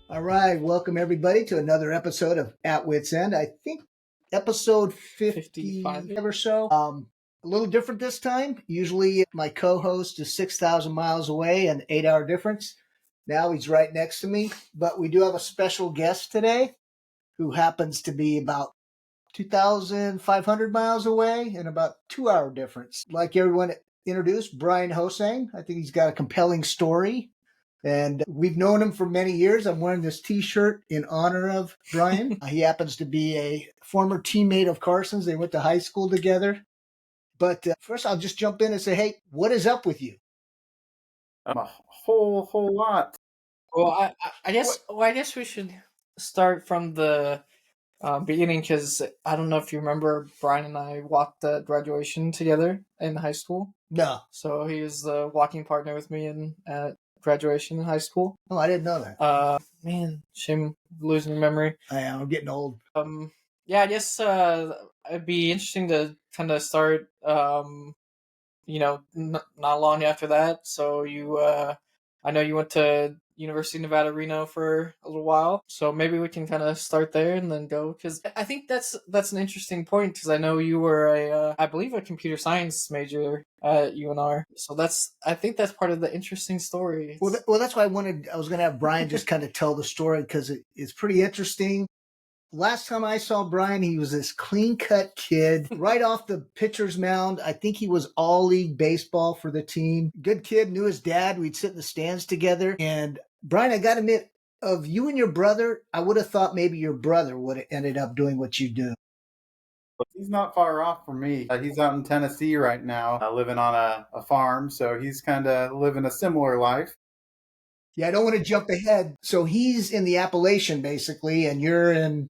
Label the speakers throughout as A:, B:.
A: All right, welcome everybody to another episode of At Wit's End. I think episode 55 or so. A little different this time. Usually my co-host is 6,000 miles away, an 8-hour difference. Now he's right next to me, but we do have a special guest today who happens to be about 2,500 miles away and about 2-hour difference. Like everyone introduced, Brian Hosang. I think he's got a compelling story. And we've known him for many years. I'm wearing this T-shirt in honor of Brian. He happens to be a former teammate of Carson's. They went to high school together. But first, I'll just jump in and say, hey, what is up with you?
B: A whole lot.
C: Well, I guess we should start from the beginning because I don't know if you remember, Brian and I walked the graduation together in high school.
A: No.
C: So he was the walking partner with me at graduation in high school.
A: Oh, I didn't know that.
C: Man, shame losing memory.
A: I am. I'm getting old.
C: Yeah, I guess it'd be interesting to kind of start. Not long after that. So I know you went to University of Nevada, Reno for a little while. So maybe we can kind of start there and then go, because I think that's an interesting point, because I know you were I believe a computer science major at UNR. So I think that's part of the interesting story.
A: Well, that's why I was going to have Brian just kind of tell the story, because it's pretty interesting. Last time I saw Brian, he was this clean-cut kid right off the pitcher's mound. I think he was all-league baseball for the team. Good kid, knew his dad. We'd sit in the stands together. And Brian, I got to admit, of you and your brother, I would have thought maybe your brother would have ended up doing what you do.
B: He's not far off from me. He's out in Tennessee right now, living on a farm. So he's kind of living a similar life.
A: Yeah, I don't want to jump ahead. So he's in the Appalachian, basically, and you're in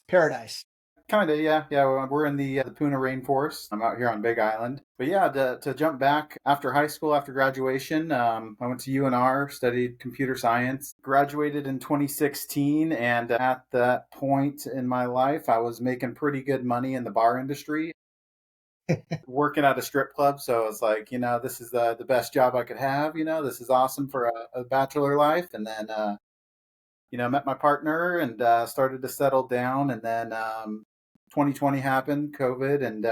A: Paradise.
B: Kind of, yeah. We're in the Puna rainforest. I'm out here on Big Island. But yeah, to jump back, after high school, after graduation, I went to UNR, studied computer science, graduated in 2016. And at that point in my life, I was making pretty good money in the bar industry, working at a strip club. So it's like, this is the best job I could have. This is awesome for a bachelor life. And then met my partner and started to settle down. And then 2020 happened, COVID, and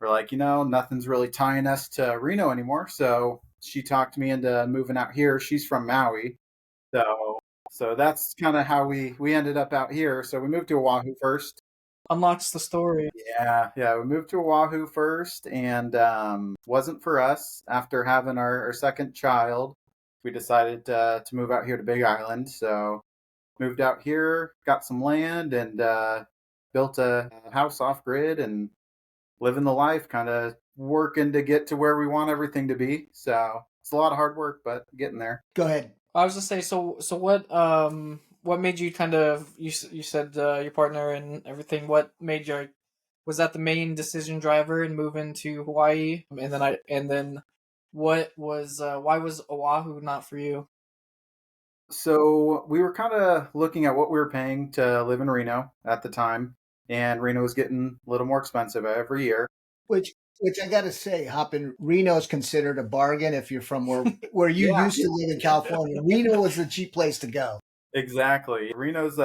B: we're like, nothing's really tying us to Reno anymore. So she talked me into moving out here. She's from Maui. So that's kind of how we ended up out here. So we moved to Oahu first.
C: Unlocks the story.
B: Yeah. We moved to Oahu first, and wasn't for us. After having our second child, we decided to move out here to Big Island. So moved out here, got some land, and built a house off grid and living the life, kind of working to get to where we want everything to be. So it's a lot of hard work, but getting there.
A: Go ahead.
C: I was gonna say, so what made you kind of, you said your partner and everything, what made you, was that the main decision driver in moving to Hawaii? And then what was why was Oahu not for you?
B: So we were kind of looking at what we were paying to live in Reno at the time, and Reno was getting a little more expensive every year.
A: Which I got to say, Reno is considered a bargain if you're from where you used to live in California. Reno was the cheap place to go.
B: Exactly. Reno's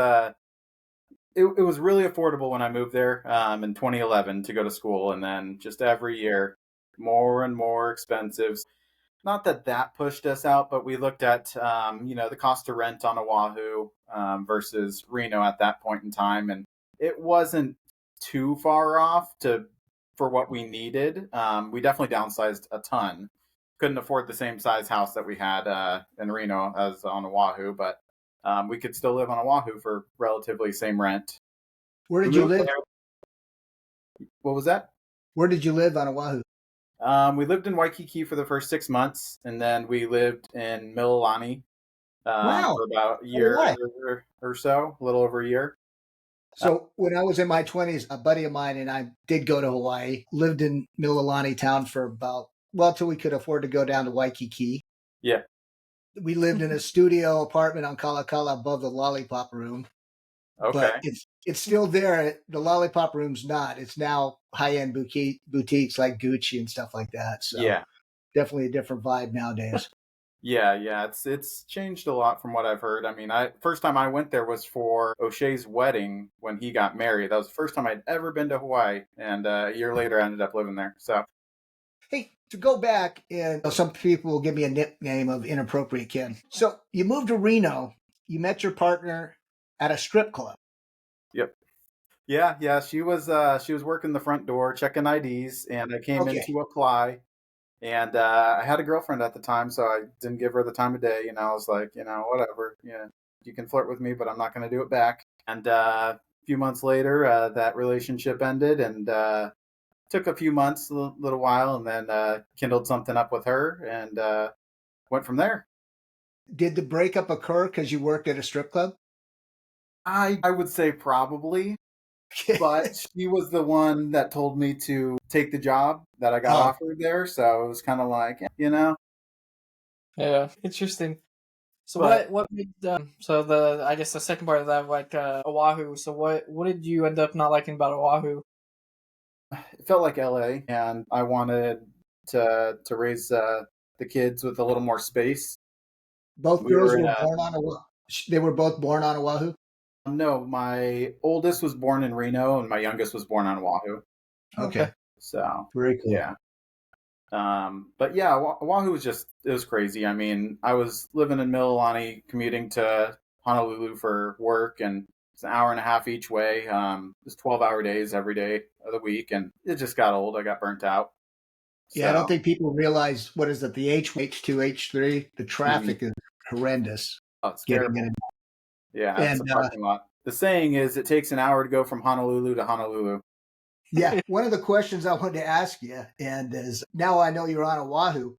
B: it was really affordable when I moved there in 2011 to go to school, and then just every year more and more expensive. Not that pushed us out, but we looked at the cost of rent on Oahu versus Reno at that point in time, and it wasn't too far off for what we needed. We definitely downsized a ton. Couldn't afford the same size house that we had in Reno as on Oahu, but we could still live on Oahu for relatively same rent.
A: Where did you live?
B: What was that?
A: Where did you live on Oahu?
B: We lived in Waikiki for the first 6 months, and then we lived in Mililani for about a year or so, a little over a year.
A: So when I was in my 20s, a buddy of mine and I did go to Hawaii, lived in Mililani town for till we could afford to go down to Waikiki.
B: Yeah.
A: We lived in a studio apartment on Kalakala above the Lollipop Room.
B: Okay.
A: But it's still there. The Lollipop Room's not. It's now high-end boutiques like Gucci and stuff like that. So
B: yeah,
A: definitely a different vibe nowadays.
B: Yeah, it's changed a lot from what I've heard. I mean, I first time I went there was for O'Shea's wedding when he got married. That was the first time I'd ever been to Hawaii, and a year later I ended up living there. So
A: Hey, to go back, and some people will give me a nickname of inappropriate kid. So you moved to Reno. You met your partner at a strip club.
B: yep. Yeah, she was working the front door, checking IDs, and I came in
A: Okay.
B: to apply. And I had a girlfriend at the time, so I didn't give her the time of day. I was like, whatever. You can flirt with me, but I'm not going to do it back. And a few months later, that relationship ended, and took a few months, a little while, and then kindled something up with her, and went from there.
A: Did the breakup occur because you worked at a strip club?
B: I would say probably, but she was the one that told me to take the job that I got
A: Oh,
B: offered there. So it was kind of like,
C: Yeah, interesting. So
B: but
C: what made so the I guess the second part of that, like Oahu. So what did you end up not liking about Oahu?
B: it felt like LA, and I wanted to raise the kids with a little more space.
A: both
B: We
A: girls
B: were in
A: were
B: a
A: born on Oahu. They were both born on Oahu.
B: no, my oldest was born in Reno, and my youngest was born on Oahu.
C: Okay.
A: Okay,
B: So
A: very cool.
B: yeah, but yeah, Oahu was it was crazy. I mean, I was living in Mililani, commuting to Honolulu for work, and it's an hour and a half each way. It's 12-hour days every day of the week, and it just got old. I got burnt out.
A: Yeah, I don't
B: So.
A: think people realize what is it, the H2, H3. The
B: Mhm.
A: traffic is horrendous
B: Oh, it's
A: getting
B: terrible.
A: in.
B: Yeah, it's
A: And
B: a parking lot. The saying is it takes an hour to go from Honolulu to Honolulu.
A: yeah, one of the questions I wanted to ask you, and is now I know you're on Oahu.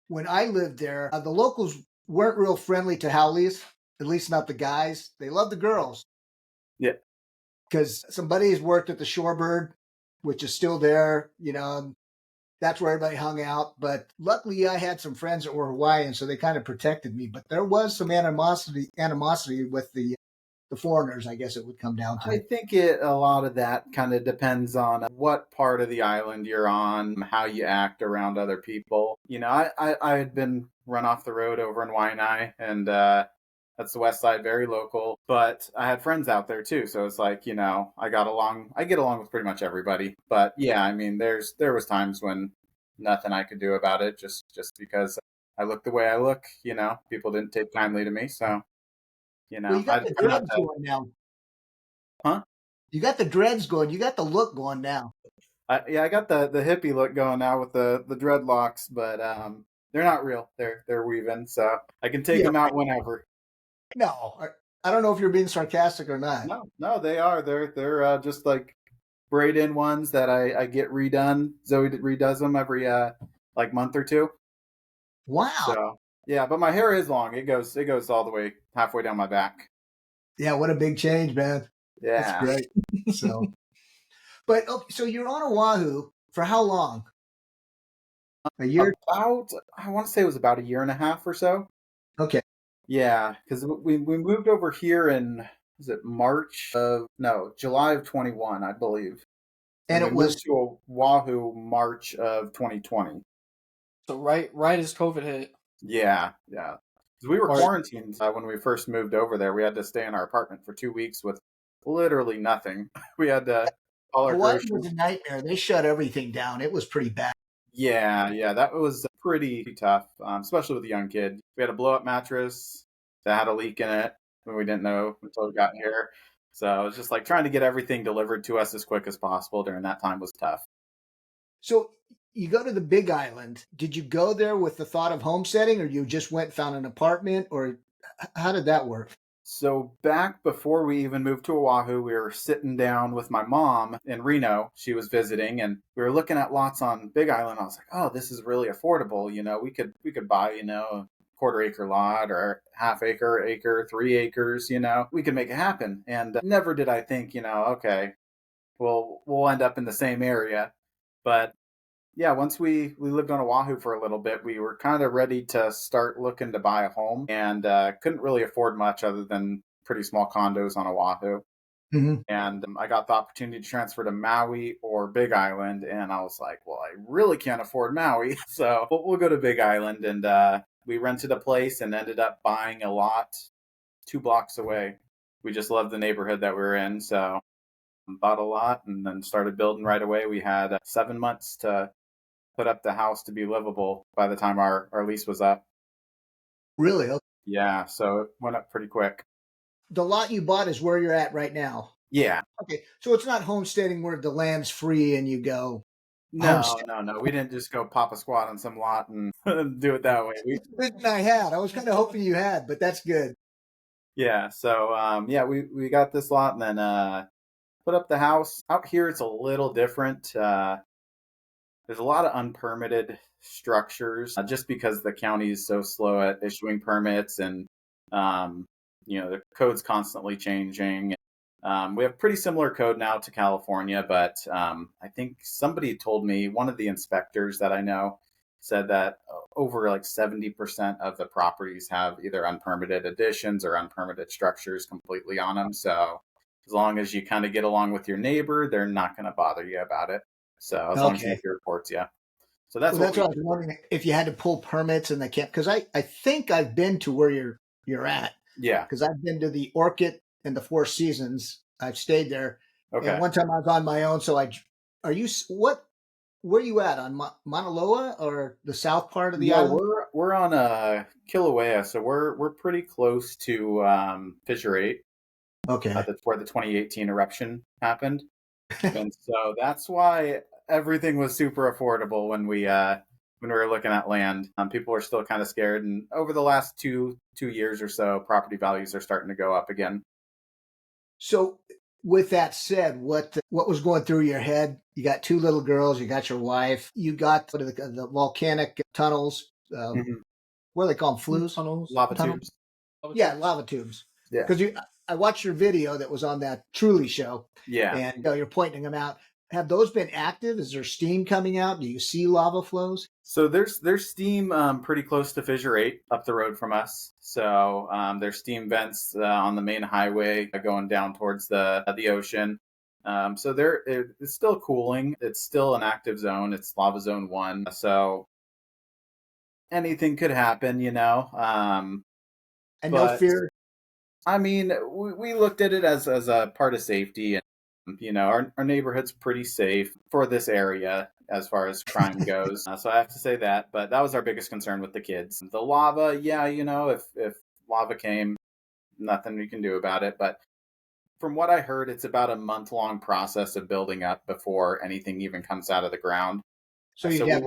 A: When I lived there, the locals weren't real friendly to haoles, at least not the guys. They loved the girls
B: Yeah.
A: because some buddies worked at the Shorebird, which is still there. That's where everybody hung out. But luckily, I had some friends that were Hawaiian, so they kind of protected me. But there was some animosity with the foreigners. I guess it would come down
B: I
A: to.
B: think a lot of that kind of depends on what part of the island you're on, how you act around other people. I had been run off the road over in Waianae, and that's the west side, very local. But I had friends out there too, so it's like I get along with pretty much everybody. But yeah, I mean, there was times when nothing I could do about it, just because I look the way I look. People didn't take kindly to me, so
A: Well, you got
B: I
A: the
B: try not
A: dreads
B: to.
A: going now.
B: Huh?
A: You got the dreads going. You got the look going now.
B: Yeah, I got the hippie look going now with the dreadlocks, but they're not real. They're weaving, so I can take
A: Yeah.
B: them out whenever.
A: No, I don't know if you're being sarcastic or not.
B: No, they are. They're just like braid in ones that I get redone. Zoe redoes them every like month or two.
A: Wow.
B: So yeah, but my hair is long. It goes all the way halfway down my back.
A: Yeah, what a big change, man. That's
B: Yeah,
A: great. So, but okay, so you're on Oahu for how long? A year?
B: about I want to say it was about a year and a half or so.
A: Okay.
B: Yeah, because we moved over here in was it March of no July of 21, I believe, and
A: And
B: we
A: it
B: moved
A: was,
B: to Oahu March of 2020.
C: So right as COVID hit,
B: Yeah. 'Cause we were
C: or
B: quarantined when we first moved over there. We had to stay in our apartment for 2 weeks with literally nothing. We had to all our
A: Hawaii was
B: groceries.
A: a nightmare. They shut everything down. It was pretty bad.
B: Yeah, that was pretty tough, especially with a young kid. We had a blow up mattress that had a leak in it when we didn't know until we got here. So it was just like trying to get everything delivered to us as quick as possible during that time was tough.
A: So you go to the Big Island. Did you go there with the thought of homesteading, or you just went and found an apartment, or how did that work?
B: So back before we even moved to Oahu, we were sitting down with my mom in Reno. She was visiting, and we were looking at lots on Big Island. I was like, "Oh, this is really affordable. We could buy a quarter acre lot or half acre, 3 acres. We could make it happen." And never did I think, okay, we'll end up in the same area. But yeah, once we lived on Oahu for a little bit, we were kind of ready to start looking to buy a home, and couldn't really afford much other than pretty small condos on Oahu.
A: Mm-hmm.
B: And I got the opportunity to transfer to Maui or Big Island. And I was like, well, I really can't afford Maui. So we'll go to Big Island. And we rented a place and ended up buying a lot 2 blocks away. We just loved the neighborhood that we were in. So bought a lot and then started building right away. We had 7 months to put up the house to be livable by the time our lease was up.
A: Really? Okay.
B: Yeah, so it went up pretty quick.
A: The lot you bought is where you're at right now.
B: Yeah.
A: Okay, so it's not homesteading where the land's free and you go
B: No,
A: homestead.
B: no. We didn't just go pop a squat on some lot and do it that way.
A: That's the vision I had. I was kind of hoping you had, but that's good.
B: Yeah, so we got this lot and then put up the house. Out here it's a little different. There's a lot of unpermitted structures just because the county is so slow at issuing permits and the code's constantly changing. We have pretty similar code now to California, but I think somebody told me, one of the inspectors that I know said that over like 70% of the properties have either unpermitted additions or unpermitted structures completely on them. So as long as you kind of get along with your neighbor, they're not going to bother you about it. So as long as you
A: Okay.
B: make your reports, yeah. So that's
A: Well,
B: what
A: that's
B: we
A: what I
B: do.
A: was wondering if you had to pull permits and they can't, because I think I've been to where you're at,
B: Yeah.
A: because I've been to the Orchid and the Four Seasons. I've stayed there, and
B: Okay.
A: one time I was on my own. So where you at on Mauna Loa or the south part of the
B: Yeah,
A: island?
B: we're on Kilauea, so we're pretty close to Fissure 8.
A: Okay.
B: That's where the 2018 eruption happened. And so that's why everything was super affordable when we were looking at land. People were still kind of scared, and over the last two years or so, property values are starting to go up again.
A: So, with that said, what was going through your head? You got two little girls. You got your wife. You got the volcanic tunnels.
B: Mhm.
A: What do they call them? Flues?
C: Tunnels.
B: Lava
A: Tunnel?
B: tubes.
A: Yeah, lava tubes.
B: Yeah.
A: Because I watched your video that was on that Truly show,
B: Yeah.
A: and you're pointing them out. Have those been active? Is there steam coming out? Do you see lava flows?
B: So there's steam pretty close to Fissure 8 up the road from us. So there's steam vents on the main highway going down towards the ocean. So it's still cooling. It's still an active zone. It's lava zone 1. So anything could happen,
A: And no
B: but
A: fear.
B: I mean, we looked at it as a part of safety, and our neighborhood's pretty safe for this area as far as crime goes. So I have to say that, but that was our biggest concern with the kids. The lava, yeah, if lava came, nothing we can do about it. But from what I heard, it's about a month-long process of building up before anything even comes out of the ground.
A: So
B: So
A: you'd have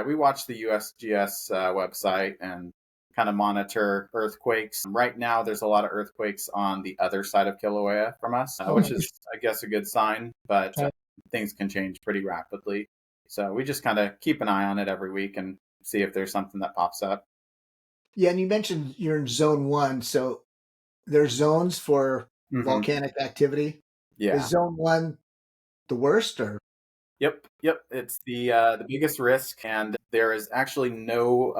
B: we watch the USGS website and kind of monitor earthquakes. Right now, there's a lot of earthquakes on the other side of Kilauea from us, which is, I guess, a good sign, but things can change pretty rapidly. So we just kind of keep an eye on it every week and see if there's something that pops up.
A: Yeah, and you mentioned you're in zone 1, so there's zones for
B: Mm-hmm.
A: volcanic activity.
B: Yeah.
A: Is zone 1 the worst, or?
B: Yep. It's the biggest risk, and there is actually no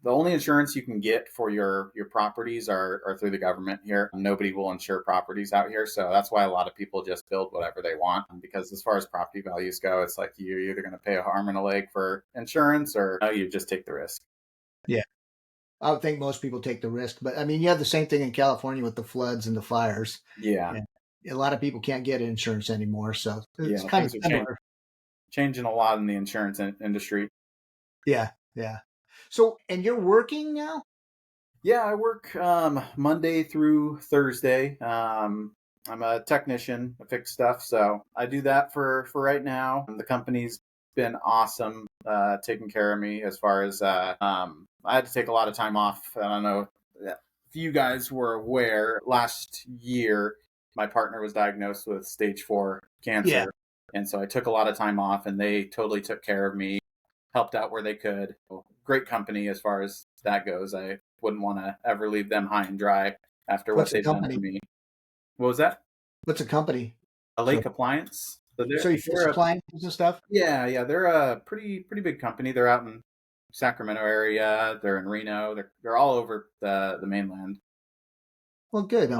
B: the only insurance you can get for your properties are through the government here. Nobody will insure properties out here, so that's why a lot of people just build whatever they want. Because as far as property values go, it's like you're either going to pay a arm and a leg for insurance, or you just take the risk.
A: Yeah. I would think most people take the risk, but I mean, you have the same thing in California with the floods and the fires.
B: Yeah,
A: And a lot of people can't get insurance anymore, so it's
B: yeah,
A: kind of
B: things are
A: similar.
B: changing a lot in the insurance industry.
A: Yeah, yeah. So, and you're working now?
B: Yeah, I work Monday through Thursday. I'm a technician. I fix stuff, so I do that for right now. The company's been awesome taking care of me as far as I had to take a lot of time off. I don't know if you guys were aware. Last year, my partner was diagnosed with stage 4 cancer,
A: Yeah.
B: and so I took a lot of time off, and they totally took care of me, helped out where they could. Great company as far as that goes. I wouldn't want to ever leave them high and dry after what
A: What's a
B: they've done for
A: company?
B: me. What was that?
A: What's a company?
B: A
A: So,
B: Lake Appliance. So
A: so you fix appliances and stuff?
B: yeah, they're a pretty big company. They're out in Sacramento area. They're in Reno. They're all over the mainland.
A: Well, good.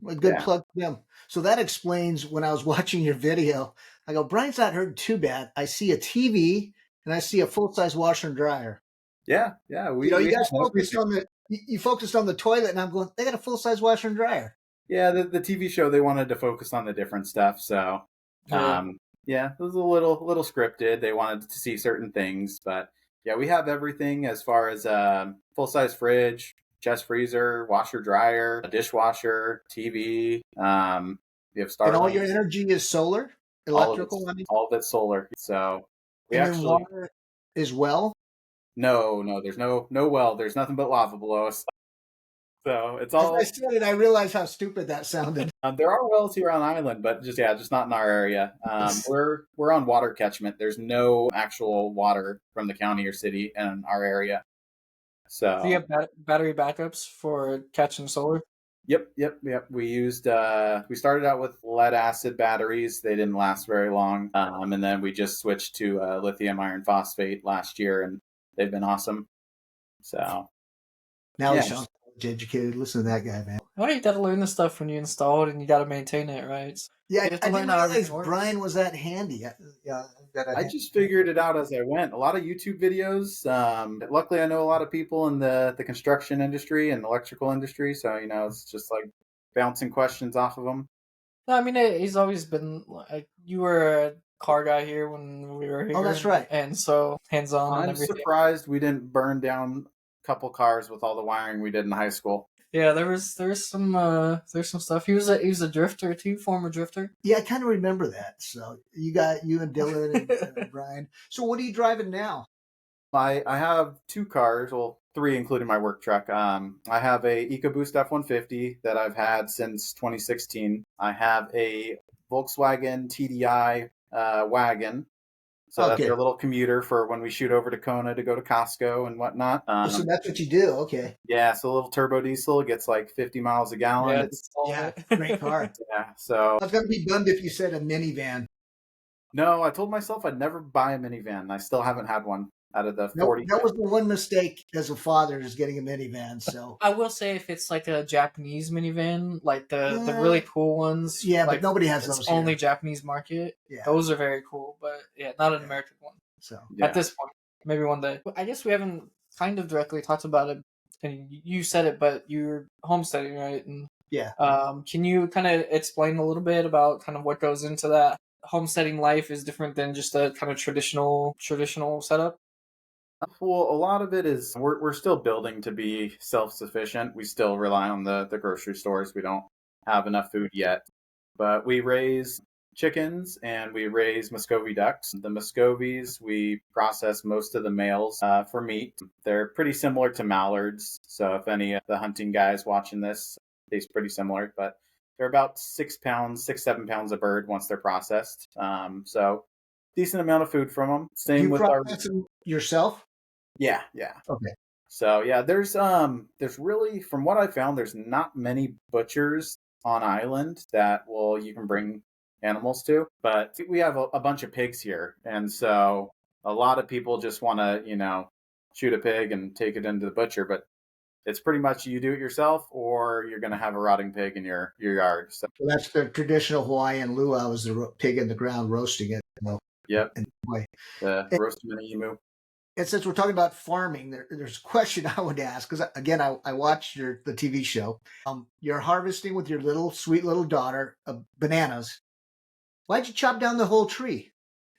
A: A good plug for them. So that explains when I was watching your video, I go, Brian's not hurting too bad. I see a TV and I see a full-size washer and dryer.
B: Yeah.
A: You
B: We
A: guys
B: have
A: focused
B: everything.
A: on you focused on the toilet, and I'm going, they got a full-size washer and dryer.
B: Yeah, the TV show, they wanted to focus on the different stuff, so
C: Yeah.
B: yeah, it was a little scripted. They wanted to see certain things, but yeah, we have everything as far as full size fridge, chest freezer, washer dryer, a dishwasher, TV. We have
A: And all your
B: Starlinks.
A: energy is solar, electrical, I mean,
B: All of it's solar. So we
A: and then
B: actually
A: water as well.
B: no, there's no well. There's nothing but lava below us. So it's
A: As I
B: all.
A: said it, I realized how stupid that sounded.
B: There are wells here on island, but just not in our area. We're on water catchment. There's no actual water from the county or city in our area.
C: Do you
B: So
C: have battery backups for catching solar?
B: yep. We started out with lead acid batteries. They didn't last very long, and then we just switched to lithium iron phosphate last year, and they've been awesome. So
A: Now
B: yeah,
A: he sounds educated. Listen to that guy, man.
C: Well, you got to learn the stuff when you install it, and you got to maintain it, right?
A: Yeah,
C: You have to
A: I
C: learn
A: didn't
C: how
A: realize
C: everything works.
A: Brian was that handy.
B: I just figured it out as I went. A lot of YouTube videos. Luckily, I know a lot of people in the construction industry and electrical industry, so it's just like bouncing questions off of them.
C: No, I mean, he's always been like, you were a car guy here when we were here.
A: Oh, that's right.
C: And so hands-on and
B: I'm
C: everything.
B: surprised we didn't burn down a couple cars with all the wiring we did in high school.
C: Yeah, there's some stuff. He was a drifter too, former drifter.
A: Yeah, I kind of remember that. So you and Dylan and Brian. So what are you driving now?
B: I have two cars, well, three including my work truck. I have a EcoBoost F-150 that I've had since 2016. I have a Volkswagen TDI wagon. So that's our little commuter for when we shoot over to Kona to go to Costco and whatnot.
A: So that's what you do, okay?
B: Yeah, so a little turbo diesel gets like 50 miles a gallon.
A: Yeah, great car.
B: Yeah, so
A: I was gonna be bummed if you said a minivan.
B: No, I told myself I'd never buy a minivan. I still haven't had one out of the 40.
A: That was the one mistake as a father, is getting a minivan. So
C: I will say, if it's like a Japanese minivan, like the really cool ones,
A: yeah,
C: like,
A: but nobody has those here.
C: Only Japanese market.
A: Yeah,
C: those are very cool, but yeah, not an American one.
A: So
C: at this point, maybe one day. I guess we haven't kind of directly talked about it, and you said it, but you're homesteading, right? And
A: yeah.
B: Mm-hmm.
C: Can you kind of explain a little bit about kind of what goes into that? Homesteading life is different than just a kind of traditional setup.
B: Well, a lot of it is we're still building to be self-sufficient. We still rely on the grocery stores. We don't have enough food yet, but we raise chickens and we raise Muscovy ducks. The Muscovies, we process most of the males for meat. They're pretty similar to mallards. So if any of the hunting guys watching this, taste pretty similar, but they're about 6 pounds, 7 pounds a bird once they're processed. So decent amount of food from them. Same with our
A: yourself.
B: Yeah.
A: Okay.
B: So yeah, there's really, from what I found, there's not many butchers on island that you can bring animals to, but we have a bunch of pigs here, and so a lot of people just want to shoot a pig and take it into the butcher, but it's pretty much you do it yourself, or you're going to have a rotting pig in your yard. So
A: that's the traditional Hawaiian luau, is the pig in the ground roasting it.
B: Yep.
A: Roasting
B: an emu.
A: And since we're talking about farming, there's a question I would ask, because again, I watched the TV show. You're harvesting with your sweet little daughter bananas. Why'd you chop down the whole tree?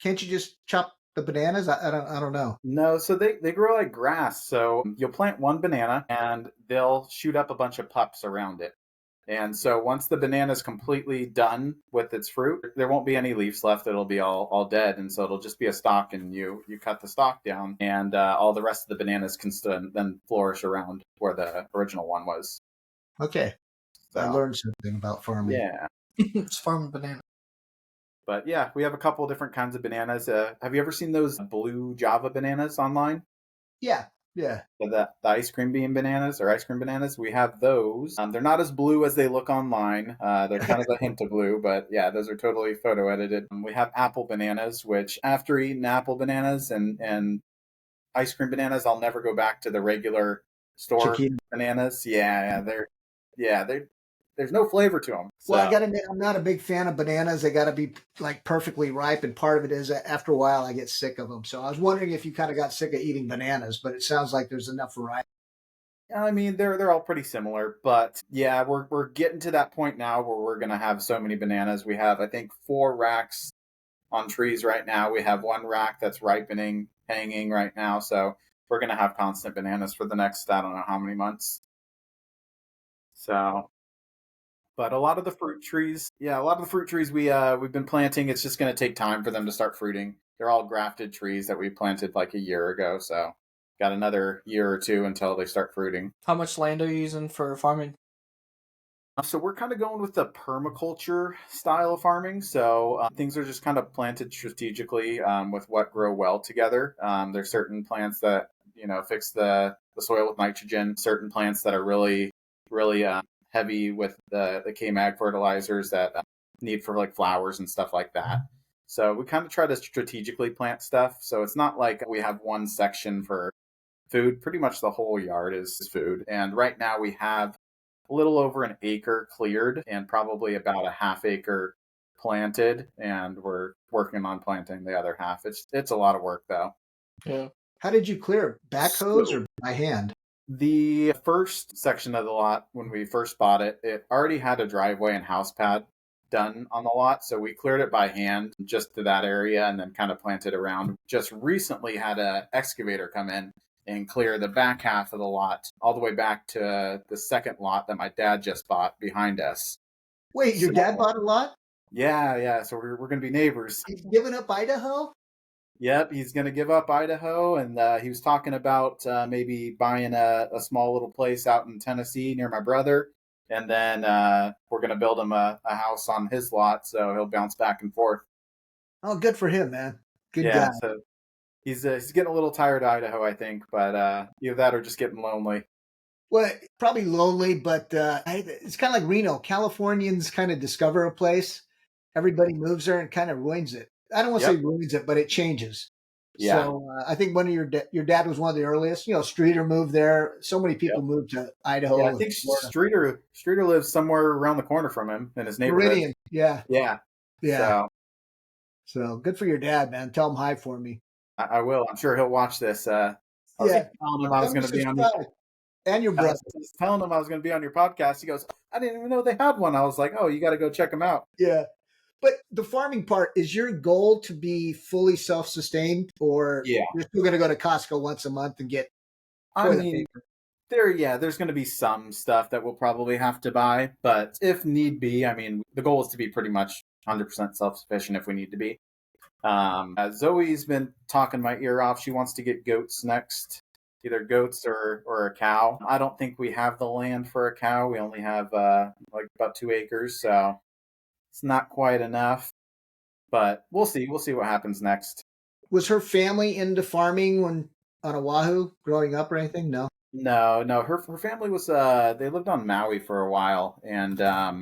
A: Can't you just chop the bananas? I don't know.
B: No, so they grow like grass. So you'll plant one banana and they'll shoot up a bunch of pups around it. And so once the banana is completely done with its fruit, there won't be any leaves left. It'll be all dead. And so it'll just be a stalk, and you cut the stalk down, and all the rest of the bananas can then flourish around where the original one was.
A: Okay. So, I learned something about farming.
B: Yeah.
C: It's farming banana.
B: But yeah, we have a couple of different kinds of bananas. Have you ever seen those blue Java bananas online?
A: Yeah.
B: The ice cream bean bananas, or ice cream bananas, we have those. They're not as blue as they look online. They're kind of a hint of blue, but yeah, those are totally photo edited. We have apple bananas, which after eating apple bananas and ice cream bananas, I'll never go back to the regular store bananas. Yeah, they're there's no flavor to them. So.
A: Well, I got to admit, I'm not a big fan of bananas. They got to be like perfectly ripe, and part of it is that after a while I get sick of them. So I was wondering if you kind of got sick of eating bananas, but it sounds like there's enough variety.
B: I mean, they're all pretty similar, but yeah, we're getting to that point now where we're gonna have so many bananas. We have, I think, 4 racks on trees right now. We have 1 rack that's ripening, hanging right now. So we're gonna have constant bananas for the next, I don't know how many months. So, but a lot of the fruit trees we've been planting, it's just gonna take time for them to start fruiting. They're all grafted trees that we planted like a year ago. So got another year or 2 until they start fruiting.
C: How much land are you using for farming?
B: So we're kind of going with the permaculture style of farming. So things are just kind of planted strategically with what grow well together. There's certain plants that, fix the soil with nitrogen, certain plants that are really, really heavy with the K-Mag fertilizers that need for like flowers and stuff like that. So we kind of try to strategically plant stuff. So it's not like we have one section for food. Pretty much the whole yard is food. And right now we have a little over an acre cleared and probably about a half acre planted, and we're working on planting the other half. It's a lot of work though.
C: Yeah.
A: How did you clear? Backhoes or by hand?
B: The first section of the lot, when we first bought it, it already had a driveway and house pad done on the lot. So we cleared it by hand just to that area and then kind of planted around. Just recently had an excavator come in and clear the back half of the lot all the way back to the second lot that my dad just bought behind us.
A: Wait, your dad bought a lot?
B: Yeah. So we're going to be neighbors.
A: He's giving up Idaho?
B: Yep, he's going to give up Idaho, and he was talking about maybe buying a small little place out in Tennessee near my brother, and then we're going to build him a house on his lot, so he'll bounce back and forth.
A: Oh, good for him, man. Good guy.
B: So he's getting a little tired of Idaho, I think, but either that or just getting lonely.
A: Well, probably lonely, but it's kind of like Reno. Californians kind of discover a place. Everybody moves there and kind of ruins it. I don't want to say ruins it, but it changes.
B: Yeah.
A: So I think one of your dad was one of the earliest. Streeter moved there. So many people moved to Idaho.
B: Yeah, I think Streeter lives somewhere around the corner from him in his neighborhood.
A: Meridian. Yeah.
B: Yeah.
A: So good for your dad, man. Tell him hi for me.
B: I will. I'm sure he'll watch this. I was telling him I was going to be on your
A: and your brother.
B: I was telling him I was going to be on your podcast. He goes, I didn't even know they had one. I was like, oh, you got to go check them out.
A: Yeah. But the farming part, is your goal to be fully self-sustained, or you're still going to go to Costco once a month and get toilet paper?
B: There's going to be some stuff that we'll probably have to buy, but if need be, I mean, the goal is to be pretty much 100% self-sufficient if we need to be. Zoe's been talking my ear off. She wants to get goats next, either goats or a cow. I don't think we have the land for a cow. We only have like about 2 acres, so it's not quite enough, but we'll see. We'll see what happens next.
A: Was her family into farming when on Oahu growing up or anything? No.
B: Her family was they lived on Maui for a while, and I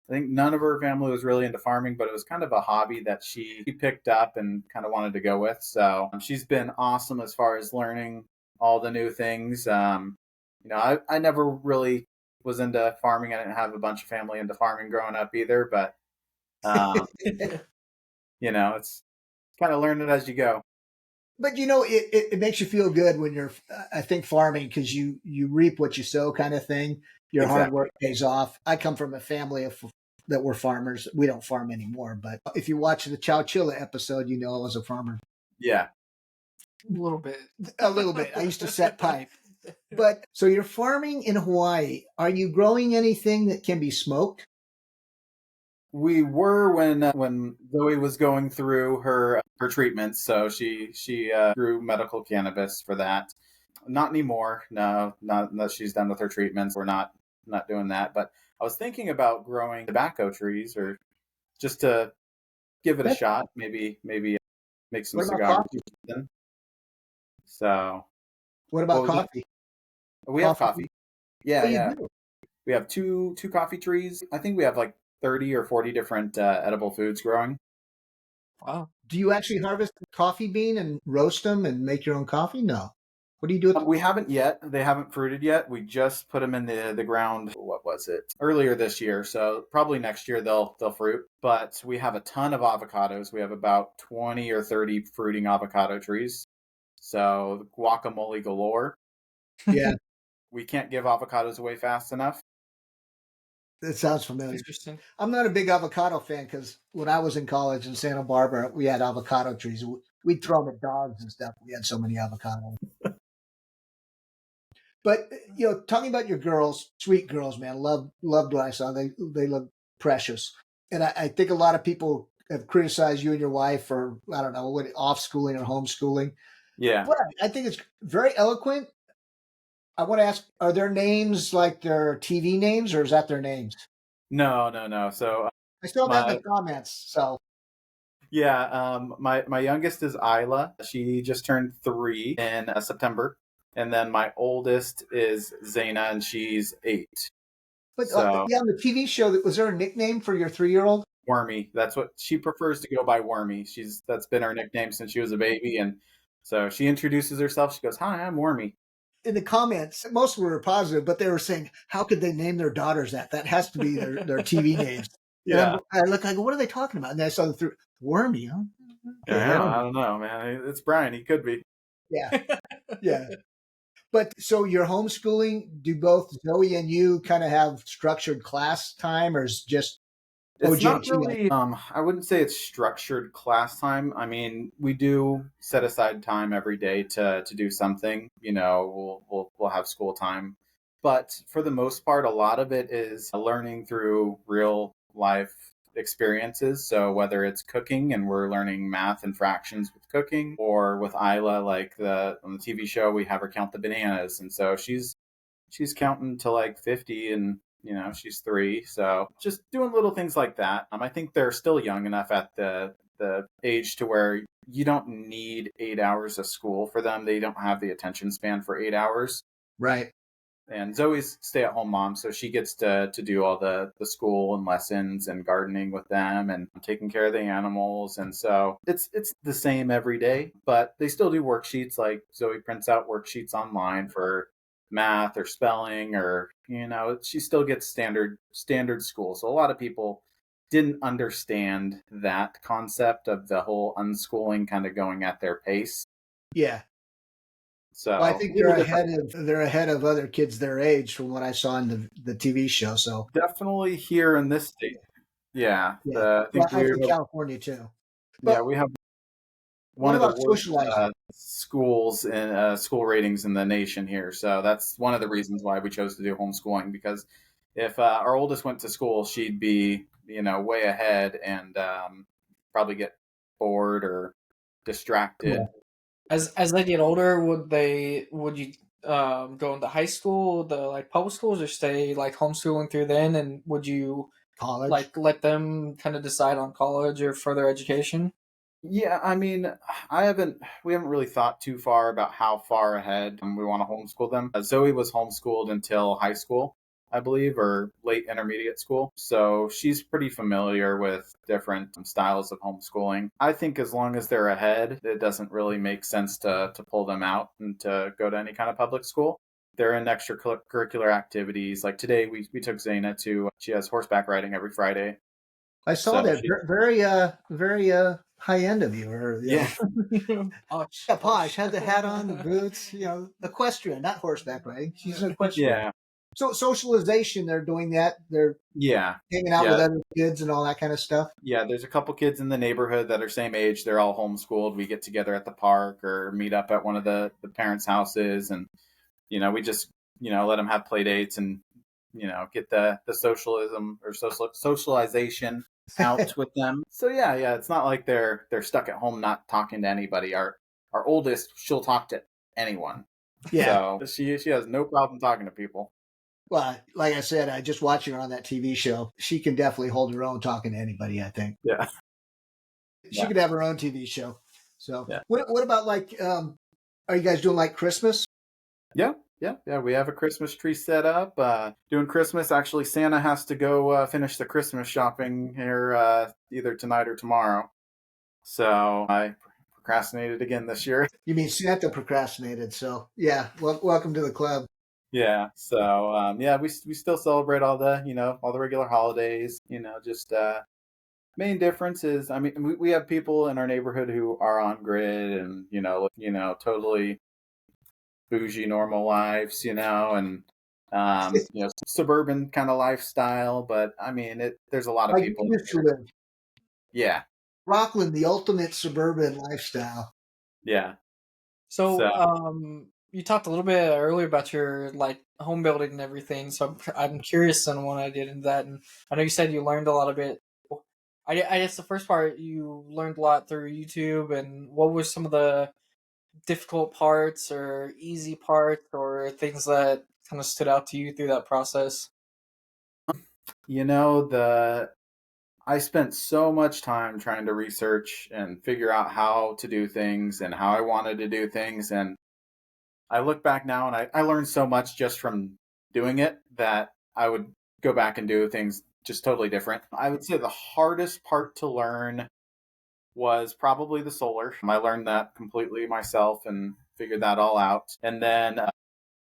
B: think none of her family was really into farming, but it was kind of a hobby that she picked up and kind of wanted to go with. So she's been awesome as far as learning all the new things. I never really was into farming. I didn't have a bunch of family into farming growing up either, but it's kind of learn it as you go.
A: But it makes you feel good when you're, I think, farming, because you reap what you sow, kind of thing. Your hard work pays off. I come from a family that were farmers. We don't farm anymore, but if you watch the Chowchilla episode, I was a farmer.
B: Yeah,
C: a little bit.
A: I used to set pipe. But so you're farming in Hawaii. Are you growing anything that can be smoked?
B: We were when Zoe was going through her treatments. So she grew medical cannabis for that. Not anymore. No, not that she's done with her treatments. We're not doing that. But I was thinking about growing tobacco trees, or just to give it a shot. Maybe make some cigars. So.
A: What about coffee?
B: We have coffee. Yeah.
A: Do?
B: We have two coffee trees. I think we have like 30 or 40 different edible foods growing.
C: Wow.
A: Do you actually harvest the coffee bean and roast them and make your own coffee? No. What do you do?
B: We haven't yet. They haven't fruited yet. We just put them in the ground. What just put them in the ground. What was it? Earlier this year. So probably next year they'll fruit. But we have a ton of avocados. We have about 20 or 30 fruiting avocado trees. So guacamole galore.
A: Yeah,
B: We can't give avocados away fast enough.
A: that sounds familiar.
C: Interesting.
A: I'm not a big avocado fan because when I was in college in Santa Barbara, we had avocado trees. We'd throw them at dogs and stuff. We had so many avocados. But talking about your girls, sweet girls, man, loved what I saw. They look precious, and I think a lot of people have criticized you and your wife for, I don't know, what, off schooling or homeschooling.
B: Yeah.
A: But I think it's very eloquent. I want to ask: are their names like their TV names, or is that their names?
B: No. So
A: I saw that in the comments. So
B: yeah, my youngest is Isla. She just turned 3 in September, and then my oldest is Zaina, and she's 8.
A: But
B: So
A: yeah, on the TV show, was there a nickname for your 3-year-old?
B: Wormy. That's what she prefers to go by, Wormy. That's been her nickname since she was a baby, and so she introduces herself. She goes, "Hi, I'm Wormy."
A: In the comments, most were positive, but they were saying, how could they name their daughters that? That has to be their TV names.
B: Yeah.
A: And I go, what are they talking about? And I saw through Wormy, huh?
B: Yeah, I don't know, man. It's Brian. He could be.
A: Yeah. Yeah. But so you're homeschooling, do both Zoe and you kind of have structured class time, or is just
B: It's not
A: OJT?
B: really, I wouldn't say it's structured class time. I mean, we do set aside time every day to do something. We'll have school time, but for the most part, a lot of it is learning through real life experiences. So whether it's cooking and we're learning math and fractions with cooking, or with Isla, like on the TV show, we have her count the bananas, and so she's counting to like 50, and she's 3, so just doing little things like that. I think they're still young enough at the age to where you don't need 8 hours of school for them. They don't have the attention span for 8 hours.
A: Right.
B: And Zoe's stay-at-home mom, so she gets to do all the school and lessons and gardening with them and taking care of the animals. And so it's the same every day, but they still do worksheets. Like Zoe prints out worksheets online for math or spelling, or she still gets standard school. So a lot of people didn't understand that concept of the whole unschooling kind of going at their pace.
A: Yeah.
B: So
A: Well, I think they're ahead of other kids their age from what I saw in the TV show. So
B: definitely here in this state. Yeah.
A: yeah. I think California too. But
B: we have
A: what
B: one of the
A: about
B: worst
A: socializing?
B: schools and school ratings in the nation here. So that's one of the reasons why we chose to do homeschooling, because if our oldest went to school, she'd be, way ahead and probably get bored or distracted.
A: Yeah.
C: As they get older, would you go into high school, the like public schools, or stay like homeschooling through then? And would you
A: College?
C: like let them kind of decide on college or further education?
B: Yeah, I mean, we haven't really thought too far about how far ahead we want to homeschool them. Zoe was homeschooled until high school, I believe, or late intermediate school. So she's pretty familiar with different styles of homeschooling. I think as long as they're ahead, it doesn't really make sense to pull them out and to go to any kind of public school. They're in extracurricular activities. Like today, we took Zaina she has horseback riding every Friday.
A: I saw that. Very high end of you. Or,
B: Yeah.
C: Posh.
A: Yeah, posh. Had the hat on, the boots. Equestrian, not horseback riding. She's an equestrian.
B: Yeah.
A: So socialization, they're doing that. They're hanging out with other kids and all that kind of stuff.
B: Yeah, there's a couple kids in the neighborhood that are same age. They're all homeschooled. We get together at the park or meet up at one of the parents' houses, and we just let them have play dates and get the socialism or socialization out with them. So yeah, it's not like they're stuck at home not talking to anybody. Our oldest, she'll talk to anyone.
A: Yeah.
B: So she has no problem talking to people.
A: Well, like I said, I just watching her on that TV show. She can definitely hold her own talking to anybody, I think.
B: Yeah.
A: She could have her own TV show. So
B: yeah.
A: What about like, are you guys doing like Christmas?
B: Yeah. We have a Christmas tree set up. Doing Christmas. Actually, Santa has to go finish the Christmas shopping here either tonight or tomorrow. So I procrastinated again this year.
A: You mean Santa procrastinated? So yeah, welcome to the club.
B: Yeah. So yeah, we still celebrate all the all the regular holidays. Just main difference is, I mean, we have people in our neighborhood who are on grid and totally bougie normal lives, and suburban kind of lifestyle. But I mean, there's a lot of
A: Like you
B: people.
A: used to live.
B: Yeah.
A: Rockland, the ultimate suburban lifestyle.
B: Yeah.
C: So,
B: So
C: you talked a little bit earlier about your like home building and everything. So I'm curious on when I did into that, and I know you said you learned a lot of it. I guess the first part you learned a lot through YouTube, and what were some of the difficult parts or easy parts or things that kind of stood out to you through that process?
B: the I spent so much time trying to research and figure out how to do things and how I wanted to do things. And I look back now and I learned so much just from doing it that I would go back and do things just totally different. I would say the hardest part to learn was probably the solar. I learned that completely myself and figured that all out. And then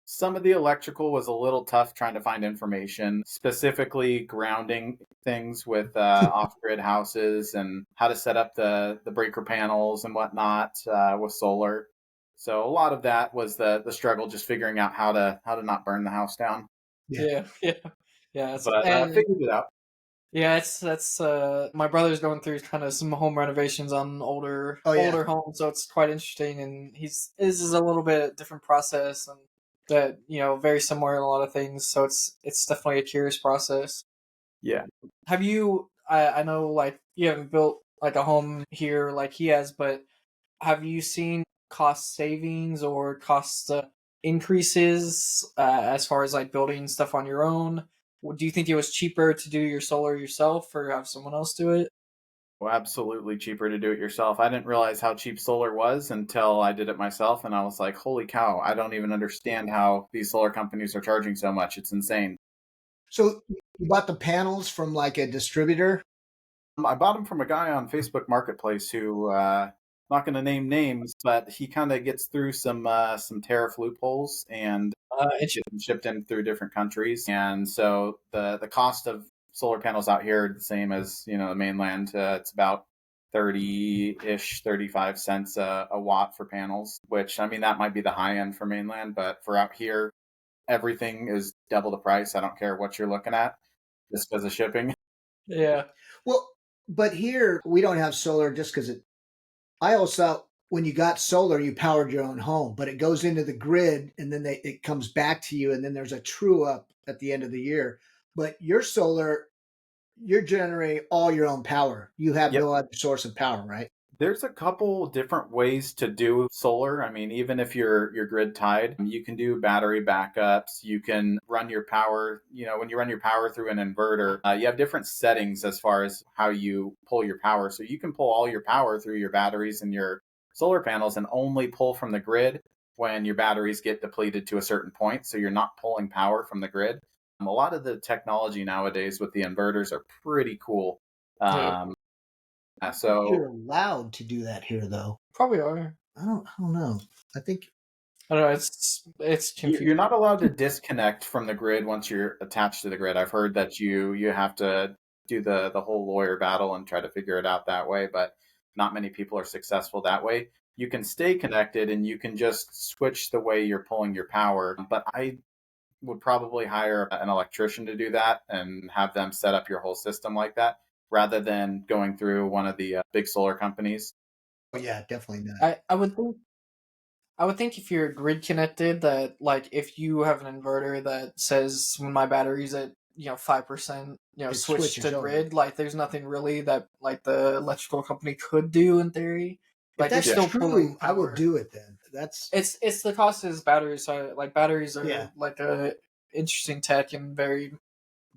B: some of the electrical was a little tough trying to find information, specifically grounding things with off-grid houses and how to set up the breaker panels and whatnot with solar. So a lot of that was the struggle, just figuring out how to not burn the house down.
C: Yeah, yeah, yeah.
B: But figured it out.
C: Yeah, it's that's my brother's going through kind of some home renovations on
A: Oh yeah,
C: older homes, so it's quite interesting. And this is a little bit different process, and that very similar in a lot of things. So it's definitely a curious process.
B: Yeah.
C: Have you? I know like you haven't built like a home here like he has, but have you seen cost savings or cost increases as far as like building stuff on your own? Do you think it was cheaper to do your solar yourself or have someone else do it?
B: Well, absolutely cheaper to do it yourself. I didn't realize how cheap solar was until I did it myself, and I was like, "Holy cow! I don't even understand how these solar companies are charging so much. It's insane."
A: so you bought the panels from like a distributor?
B: I bought them from a guy on Facebook Marketplace who, not going to name names, but he kind of gets through some tariff loopholes and
C: It's
B: get them shipped in through different countries. And so the cost of solar panels out here are the same as the mainland. It's about 30-ish, 35 cents a watt for panels, which I mean that might be the high end for mainland, but for out here, everything is double the price. I don't care what you're looking at, just because of shipping.
C: yeah,
A: Well, but here we don't have solar just because it. I always thought when you got solar, you powered your own home, but it goes into the grid and then it comes back to you, and then there's a true up at the end of the year. But your solar, you're generating all your own power. You have
B: Yep.
A: no other source of power, right?
B: There's a couple different ways to do solar. I mean, even if you're grid tied, you can do battery backups. You can run your power. When you run your power through an inverter, you have different settings as far as how you pull your power. So you can pull all your power through your batteries and your solar panels and only pull from the grid when your batteries get depleted to a certain point. So you're not pulling power from the grid. A lot of the technology nowadays with the inverters are pretty cool.
C: yeah,
B: Um, so
A: You're allowed to do that here, though.
C: probably are.
A: I don't know. I think
C: I don't know. It's confusing.
B: you're not allowed to disconnect from the grid once you're attached to the grid. I've heard that you have to do the whole lawyer battle and try to figure it out that way, but not many people are successful that way. You can stay connected and you can just switch the way you're pulling your power, but I would probably hire an electrician to do that and have them set up your whole system like that rather than going through one of the big solar companies.
A: oh, yeah, definitely not.
C: I would think if you're grid connected, that like if you have an inverter that says when my battery's at 5%,
A: It
C: switch
A: switches
C: to
A: over.
C: grid, like there's nothing really that like the electrical company could do in theory.
A: If
C: Like you're
A: that's
C: still pulling
A: true, I will
C: power.
A: do it then. That's
C: It's the cost is batteries. So like batteries
A: yeah.
C: are like a interesting tech and very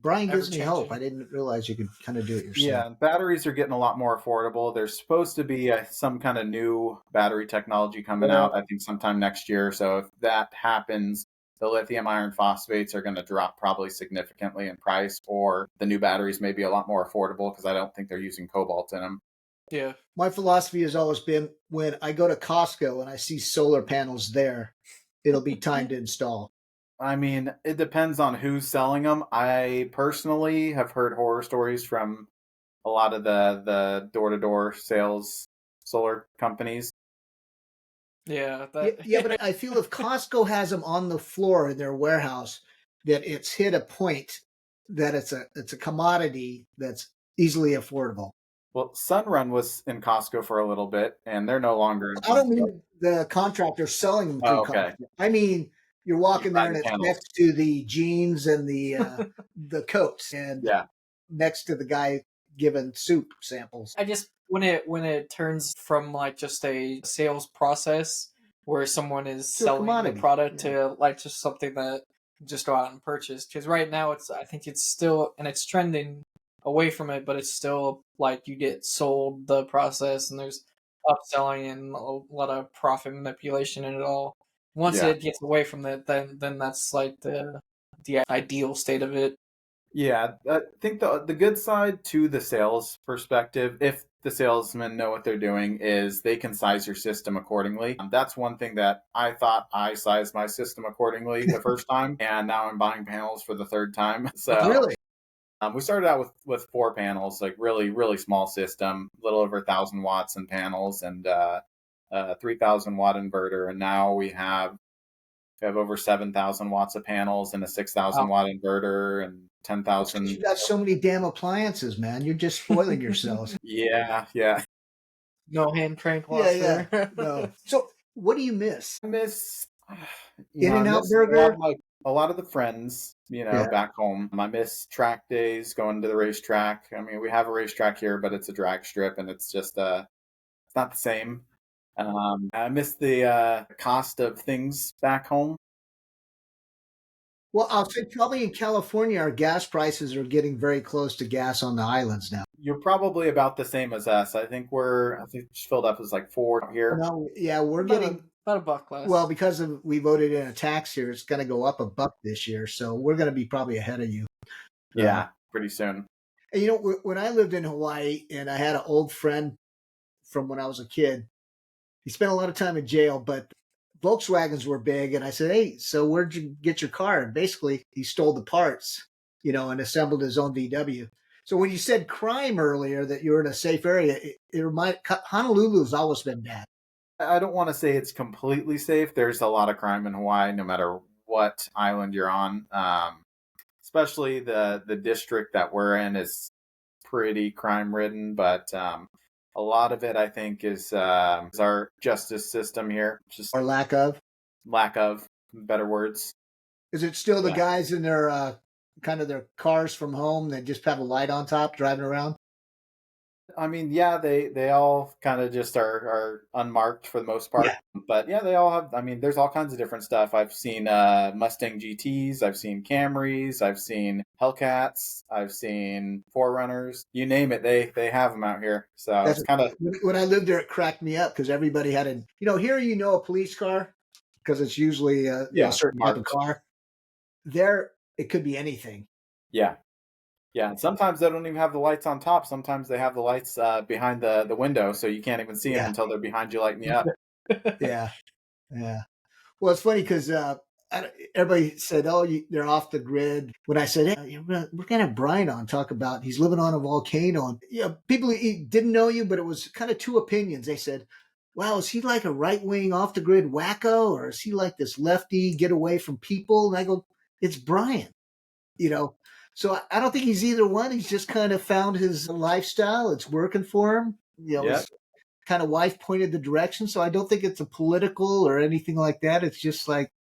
A: Brian
C: ever
A: gives me hope. I
C: changing.
A: didn't realize you could kind of do it yourself.
B: Yeah, batteries are getting a lot more affordable. There's supposed to be some kind of new battery technology coming
C: Yeah,
B: out, I think sometime next year. So if that happens, the lithium iron phosphates are going to drop probably significantly in price, or the new batteries may be a lot more affordable because I don't think they're using cobalt in them.
C: Yeah.
A: My philosophy has always been when I go to Costco and I see solar panels there, it'll be time to install.
B: I mean, it depends on who's selling them. I personally have heard horror stories from a lot of the door-to-door sales solar companies.
C: Yeah,
A: Yeah,
C: that
A: yeah, but I feel if Costco has them on the floor in their warehouse, that it's hit a point that it's a commodity that's easily affordable.
B: Well, Sunrun was in Costco for a little bit, and they're no longer in
A: I don't
B: Costco.
A: mean the contractor selling them through
B: Oh, okay.
A: Costco. I mean you're
B: You
A: walking
B: buy
A: there and
B: the
A: it's
B: panels.
A: next to the jeans and the coats and
B: Yeah.
A: next to the guy giving soup samples.
C: I just when it turns from like just a sales process where someone is
A: To a
C: selling the
A: commodity.
C: product
A: Yeah.
C: to like just something that you just go out and purchase. Because right now I think it's still and it's trending away from it, but it's still like you get sold the process and there's upselling and a lot of profit manipulation in it all. Once
B: Yeah.
C: it gets away from it, then that's like the ideal state of it.
B: Yeah, I think the good side to the sales perspective, if the salesmen know what they're doing, is they can size your system accordingly. That's one thing that I thought I sized my system accordingly the first time, and now I'm buying panels for the third time. So
A: Really?
B: we started out with 4 panels, like really small system, a little over 1,000 watts in panels, and 3,000 watt inverter, and now we have over 7,000 watts of panels and a 6,000
C: Wow.
B: watt inverter and
A: It's 'cause
B: 10,000.
A: you got so many damn appliances, man. You're just spoiling yourselves.
B: Yeah.
C: No hand crank
A: Yeah,
C: loss
A: yeah.
C: there.
A: No. So what do you miss?
B: I miss,
A: In
B: I
A: and out
B: miss
A: burger?
B: a lot of the friends,
A: Yeah.
B: back home. I miss track days, going to the racetrack. I mean, we have a racetrack here, but it's a drag strip, and it's just it's not the same. I miss the cost of things back home.
A: Well, I'll say probably in California, our gas prices are getting very close to gas on the islands now.
B: You're probably about the same as us. I think it's filled up as like 4 here.
A: No, yeah, we're
C: About
A: getting
C: about a buck less.
A: well because of we voted in a tax here. It's going to go up a buck this year, so we're going to be probably ahead of you.
B: Yeah, pretty soon.
A: And when I lived in Hawaii, and I had an old friend from when I was a kid, he spent a lot of time in jail, but Volkswagens were big. And I said, "Hey, so where'd you get your car?" And basically, he stole the parts, and assembled his own VW. So when you said crime earlier, that you're in a safe area, it reminded Honolulu's always been bad.
B: I don't want to say it's completely safe. There's a lot of crime in Hawaii, no matter what island you're on. Especially the district that we're in is pretty crime ridden, but a lot of it, I think, is our justice system here. Just
A: Or lack of.
B: lack of better words.
A: Is it still the
B: Yeah.
A: guys in their kind of their cars from home that just have a light on top driving around?
B: I mean, yeah, they all kind of just are unmarked for the most part.
A: Yeah.
B: But yeah, they all have. I mean, there's all kinds of different stuff. I've seen Mustang GTs, I've seen Camrys, I've seen Hellcats, I've seen Forerunners. You name it, they have them out here. So
A: That's
B: it's kind of
A: when I lived there. It cracked me up because everybody had here a police car because it's usually a certain type of
B: marked.
A: car. There, it could be anything.
B: Yeah. Yeah, and sometimes they don't even have the lights on top. Sometimes they have the lights behind the window, so you can't even see them
A: Yeah.
B: until they're behind you lighting you up.
A: Yeah, yeah. Well, it's funny because everybody said, "Oh, they're off the grid." When I said, "Hey, we're gonna have Brian on talk about he's living on a volcano," and people who didn't know you, but it was kind of two opinions. They said, "Wow, is he like a right wing off the grid wacko, or is he like this lefty get away from people?" And I go, "It's Brian." you know. So I don't think he's either one. He's just kind of found his lifestyle. It's working for him.
B: Yeah.
A: His kind of wife pointed the direction. So I don't think it's a political or anything like that. It's just like,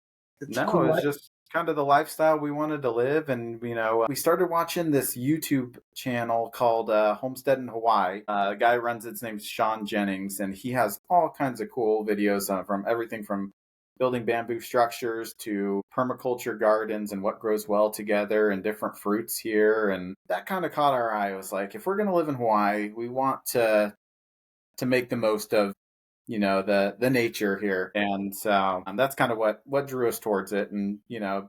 A: it's
B: No,
A: cool.
B: it's just kind of the lifestyle we wanted to live. And, we started watching this YouTube channel called Homestead in Hawaii. The guy runs its name's Sean Jennings, and he has all kinds of cool videos from everything from building bamboo structures to permaculture gardens and what grows well together and different fruits here. And that kind of caught our eye. It was like, if we're going to live in Hawaii, we want to make the most of the nature here. And so that's kind of what drew us towards it. And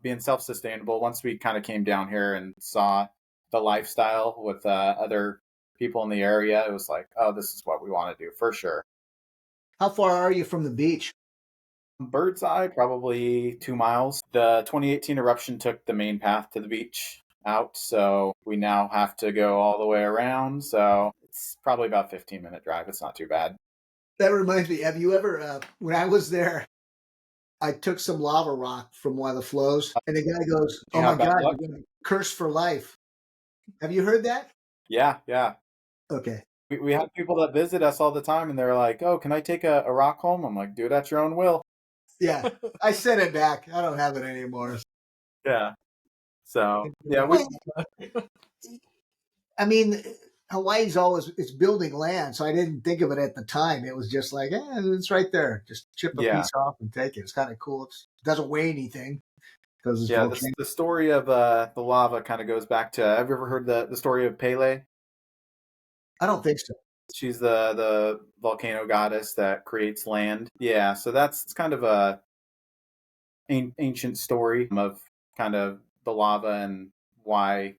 B: being self-sustainable, once we kind of came down here and saw the lifestyle with other people in the area, it was like, oh, this is what we want to do for sure.
A: How far are you from the beach?
B: Bird's eye, probably 2 miles. The 2018 eruption took the main path to the beach out, so we now have to go all the way around. So it's probably about a 15-minute drive. It's not too bad.
A: That reminds me, have you ever, when I was there, I took some lava rock from one of the flows, and the guy goes,
B: You
A: "Oh my
B: have bad
A: God,
B: luck?
A: you're going to curse for life." Have you heard that?
B: Yeah.
A: Okay.
B: We have people that visit us all the time, and they're like, oh, can I take a rock home? I'm like, do it at your own will.
A: Yeah. I sent it back. I don't have it anymore.
B: Yeah. So, yeah,
A: Well, I mean, Hawaii's always, it's building land, so I didn't think of it at the time. It was just like, it's right there. Just chip a
B: yeah.
A: piece off and take it. It's kind of cool. It doesn't weigh anything because it's
B: Yeah,
A: volcanic.
B: the story of the lava kind of goes back to, have you ever heard the story of Pele?
A: I don't think so.
B: She's the volcano goddess that creates land. Yeah, so it's kind of a ancient story of kind of the lava and why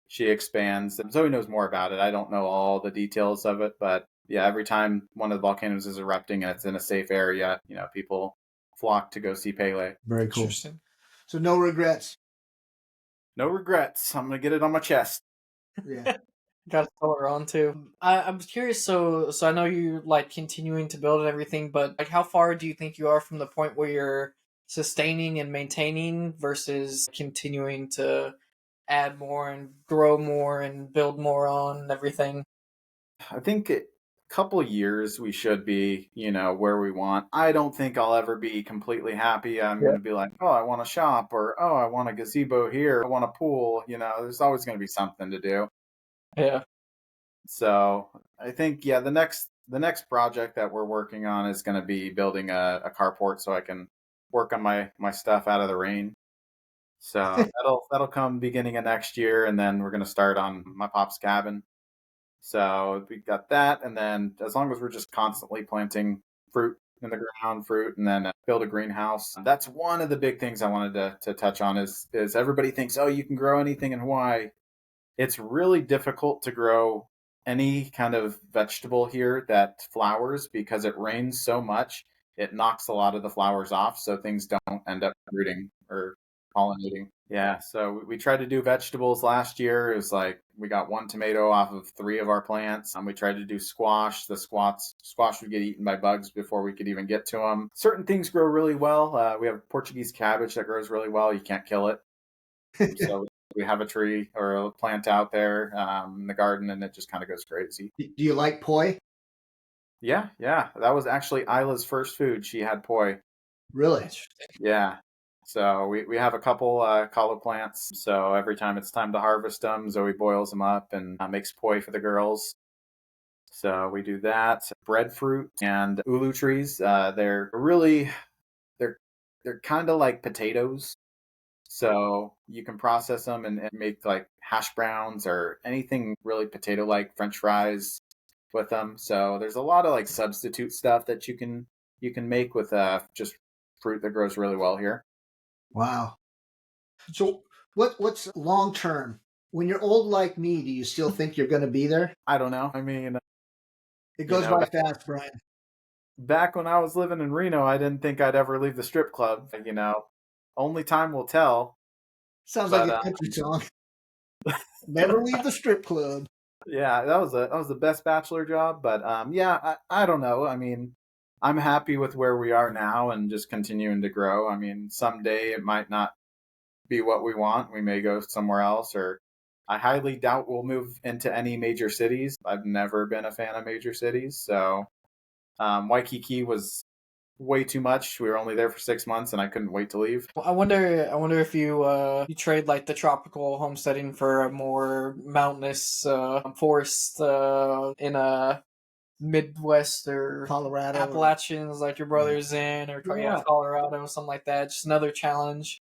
B: she expands. And Zoe knows more about it. I don't know all the details of it, but yeah, every time one of the volcanoes is erupting and it's in a safe area, people flock to go see Pele.
A: Very cool.
C: Interesting.
A: So no regrets.
B: No regrets. I'm gonna get it on my chest.
A: Yeah.
C: Got to throw her on too. I'm curious. So I know you're like continuing to build and everything, but like, how far do you think you are from the point where you're sustaining and maintaining versus continuing to add more and grow more and build more on and everything?
B: I think a couple years we should be, where we want. I don't think I'll ever be completely happy. I'm going to be like, oh, I want a shop, or oh, I want a gazebo here. I want a pool. There's always going to be something to do.
C: Yeah.
B: So I think, yeah, the next project that we're working on is going to be building a carport so I can work on my stuff out of the rain. So that'll come beginning of next year, and then we're going to start on my pop's cabin. So we got that, and then as long as we're just constantly planting fruit in the ground, fruit, and then build a greenhouse. That's one of the big things I wanted to touch on is everybody thinks, oh, you can grow anything in Hawaii. It's really difficult to grow any kind of vegetable here that flowers because it rains so much. It knocks a lot of the flowers off, so things don't end up rooting or pollinating. Yeah, so we tried to do vegetables last year. It was like we got one tomato off of 3 of our plants. We tried to do squash. The squash would get eaten by bugs before we could even get to them. Certain things grow really well. We have Portuguese cabbage that grows really well. You can't kill it. So we have a tree or a plant out there in the garden, and it just kind of goes crazy.
A: Do you like poi?
B: Yeah. That was actually Isla's first food. She had poi.
A: Really?
B: Yeah. So we have a couple kalo plants. So every time it's time to harvest them, Zoe boils them up and makes poi for the girls. So we do that. Breadfruit and ulu trees. They're kind of like potatoes. So you can process them and make like hash browns or anything really potato-like, French fries with them. So there's a lot of like substitute stuff that you can make with just fruit that grows really well here.
A: Wow. So what's long term? When you're old like me, do you still think you're going to be there?
B: I don't know. I mean,
A: It goes by fast, Brian.
B: back when I was living in Reno, I didn't think I'd ever leave the strip club. Only time will tell.
A: Sounds like a country song. Never leave the strip club.
B: Yeah, that was the best bachelor job. But yeah, I don't know. I mean, I'm happy with where we are now and just continuing to grow. I mean, someday it might not be what we want. We may go somewhere else, or I highly doubt we'll move into any major cities. I've never been a fan of major cities, so Waikiki was way too much. We were only there for 6 months, and I couldn't wait to leave.
C: I wonder if you trade like the tropical homesteading for a more mountainous forest in a Midwest or
A: Colorado,
C: Appalachians, like your brother's in, or Colorado, something like that. Just another challenge.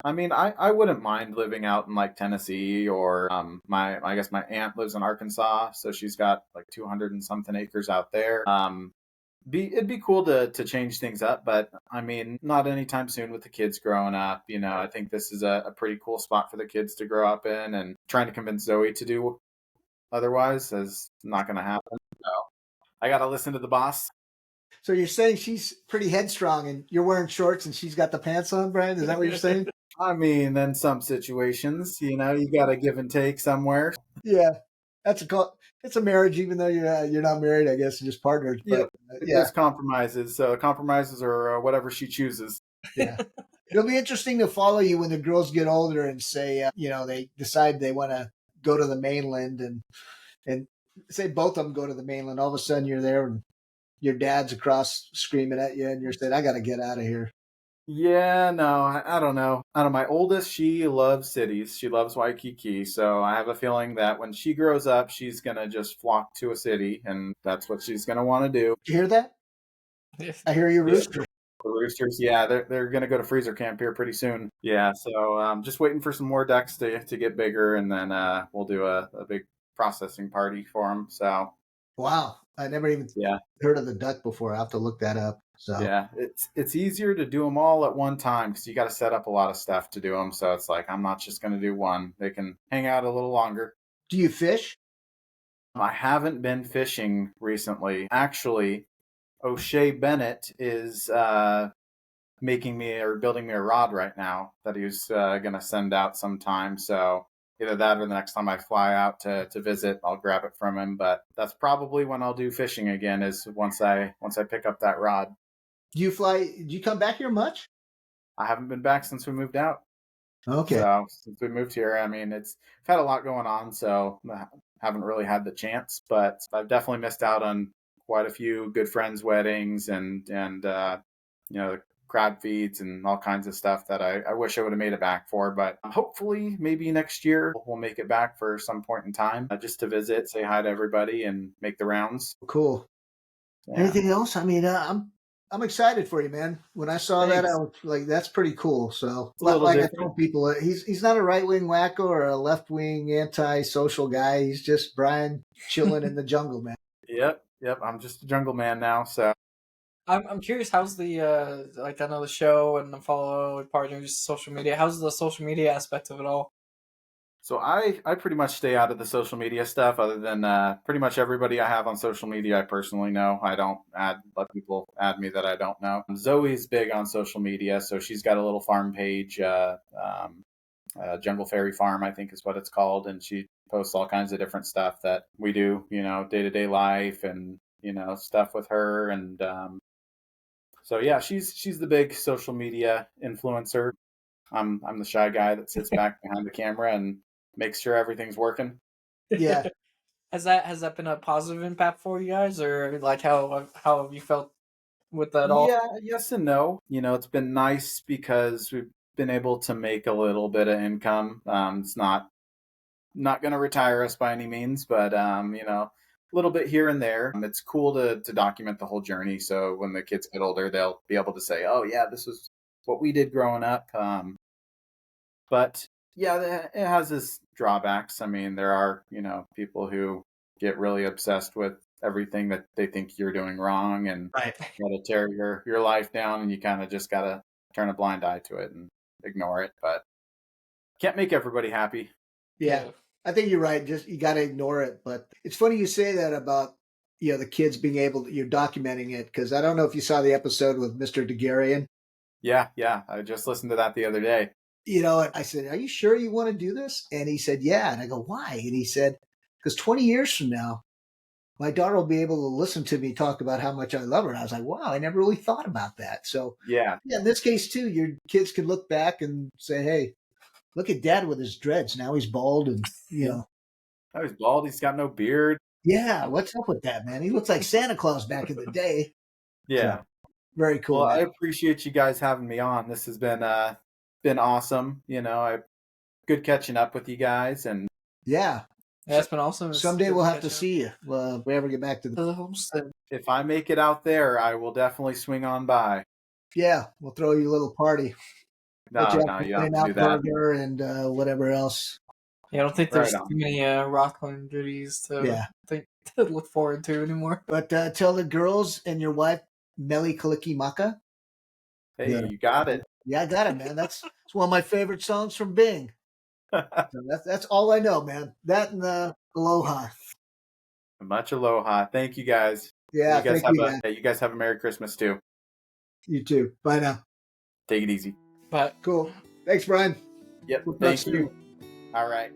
B: I mean, I wouldn't mind living out in like Tennessee or I guess my aunt lives in Arkansas, so she's got like 200 and something acres out there. It'd be cool to change things up, but I mean, not anytime soon with the kids growing up. I think this is a pretty cool spot for the kids to grow up in, and trying to convince Zoe to do otherwise is not going to happen. So I got to listen to the boss.
A: So you're saying she's pretty headstrong and you're wearing shorts and she's got the pants on, Brian? Is that what you're saying?
B: I mean, in some situations, you got to give and take somewhere.
A: Yeah, it's a marriage, even though you're not married. I guess you're just partners. But
B: There's compromises. So compromises are whatever she chooses.
A: Yeah, it'll be interesting to follow you when the girls get older and say, they decide they want to go to the mainland and say both of them go to the mainland. All of a sudden, you're there and your dad's across screaming at you, and you're saying, "I got to get out of here."
B: Yeah, no, I don't know. I don't know. My oldest, she loves cities. She loves Waikiki. So I have a feeling that when she grows up, she's going to just flock to a city, and that's what she's going to want to do.
A: Did you hear that? I hear you, rooster.
B: The roosters, yeah, they're going to go to freezer camp here pretty soon. Yeah, so just waiting for some more ducks to get bigger, and then we'll do a big processing party for them. So
A: wow, I never even heard of the duck before. I have to look that up. So
B: yeah, it's easier to do them all at one time because you got to set up a lot of stuff to do them. So it's like I'm not just going to do one. They can hang out a little longer.
A: Do you fish?
B: I haven't been fishing recently. Actually, O'Shea Bennett is building me a rod right now that he's going to send out sometime. So either that or the next time I fly out to visit, I'll grab it from him. But that's probably when I'll do fishing again, is once I pick up that rod.
A: Do you come back here much?
B: I haven't been back since we moved out.
A: Okay.
B: So since we moved here, I mean, I've had a lot going on, so I haven't really had the chance, but I've definitely missed out on quite a few good friends' weddings and crab feeds and all kinds of stuff that I wish I would have made it back for. But hopefully maybe next year we'll make it back for some point in time just to visit, say hi to everybody and make the rounds.
A: Cool. Yeah. Anything else? I mean, I'm excited for you, man. When I saw that, I was like, that's pretty cool. So like I told people, he's not a right-wing wacko or a left-wing anti-social guy. He's just Brian chilling in the jungle, man.
B: Yep. I'm just a jungle man now, so.
C: I'm curious, how's the I know the show and the follow partners social media. How's the social media aspect of it all?
B: So I pretty much stay out of the social media stuff, other than pretty much everybody I have on social media I personally know. I don't let people add me that I don't know. Zoe's big on social media, so she's got a little farm page, Jungle Fairy Farm, I think is what it's called, and she posts all kinds of different stuff that we do, day-to-day life and stuff with her, and so yeah, she's the big social media influencer. I'm the shy guy that sits back behind the camera and makes sure everything's working.
A: Yeah.
C: Has that been a positive impact for you guys, or like how have you felt with that all?
B: Yeah, yes and no. It's been nice because we've been able to make a little bit of income. It's not going to retire us by any means, but a little bit here and there. It's cool to document the whole journey. So when the kids get older, they'll be able to say, "Oh yeah, this is what we did growing up." But yeah, it has its drawbacks. I mean, there are, people who get really obsessed with everything that they think you're doing wrong and
A: right.
B: Gotta tear your life down, and you kind of just gotta turn a blind eye to it and ignore it. But can't make everybody happy.
A: Yeah. I think you're right. Just you got to ignore it. But it's funny you say that about the kids being able to, you're documenting it, because I don't know if you saw the episode with Mr. Degarian.
B: Yeah. I just listened to that the other day.
A: And I said, "Are you sure you want to do this?" And he said, "Yeah." And I go, "Why?" And he said, "Because 20 years from now, my daughter will be able to listen to me talk about how much I love her." And I was like, wow, I never really thought about that. So yeah, in this case too, your kids could look back and say, "Hey, look at Dad with his dreads. Now he's bald, and
B: Now he's bald. He's got no beard.
A: Yeah, what's up with that, man? He looks like Santa Claus back in the day."
B: Yeah,
A: so, very cool.
B: Well,
A: man.
B: I appreciate you guys having me on. This has been awesome. Good catching up with you guys, and
A: yeah,
C: it's been awesome.
A: Someday we'll have to see you if we ever get back to the
C: homestead.
B: If I make it out there, I will definitely swing on by.
A: Yeah, we'll throw you a little party.
B: No, you don't have to do that.
A: Burger and whatever else.
C: Yeah, I don't think there's too many Rockland goodies to look forward to anymore.
A: But tell the girls and your wife, Meli Kalikimaka.
B: Hey, you got it.
A: Yeah, I got it, man. That's one of my favorite songs from Bing. So that's all I know, man. That and Aloha.
B: Much aloha. Thank you guys.
A: Yeah,
B: you guys
A: thank you, man.
B: you guys have a Merry Christmas too.
A: You too. Bye now.
B: Take it easy.
C: But
A: Cool. Thanks, Brian.
B: Yep.
A: We'll talk
B: Thank
A: soon.
B: you. All right.